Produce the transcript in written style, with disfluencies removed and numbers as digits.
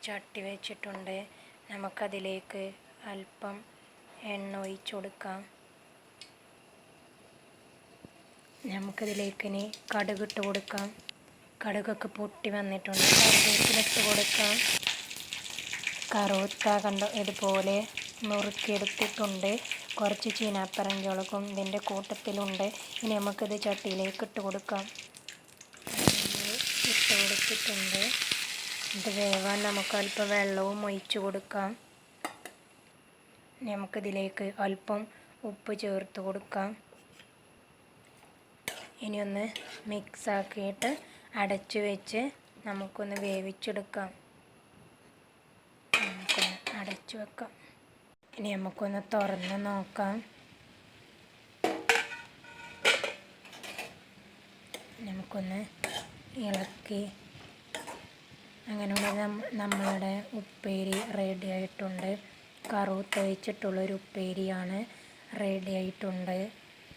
ചട്ടി വെച്ചിട്ടുണ്ട്. നമുക്കതിലേക്ക് അല്പം എണ്ണ ഒഴിച്ചു കൊടുക്കാം. നമുക്കിതിലേക്ക് ഇനി കടുകിട്ട് കൊടുക്കാം. കടുകൊക്കെ പൊട്ടി വന്നിട്ടുണ്ട്. കറിവേപ്പിലിട്ട് കൊടുക്കാം. കറുത്ത കണ്ട ഇതുപോലെ നുറുക്കിയെടുത്തിട്ടുണ്ട്. കുറച്ച് ചീനാപ്പറഞ്ചുളകും ഇതിൻ്റെ കൂട്ടത്തിലുണ്ട്. ഇനി നമുക്കിത് ചട്ടിയിലേക്ക് ഇട്ട് കൊടുക്കാം. ഇട്ട് കൊടുത്തിട്ടുണ്ട്. ഇത് വേവാൻ നമുക്ക് അല്പം വെള്ളവും ഒഴിച്ചു കൊടുക്കാം. നമുക്കിതിലേക്ക് അല്പം ഉപ്പ് ചേർത്ത് കൊടുക്കാം. ഇനി ഒന്ന് മിക്സാക്കിയിട്ട് അടച്ചു വെച്ച് നമുക്കൊന്ന് വേവിച്ചെടുക്കാം. നമുക്കൊന്ന് അടച്ചു വെക്കാം. ഇനി നമുക്കൊന്ന് തുറന്ന് നോക്കാം. നമുക്കൊന്ന് ഇളക്കി. അങ്ങനെയുള്ള നമ്മളുടെ ഉപ്പേരി റെഡി ആയിട്ടുണ്ട്. കറുത്ത് വെച്ചിട്ടുള്ളൊരു ഉപ്പേരിയാണ് റെഡി ആയിട്ടുണ്ട്.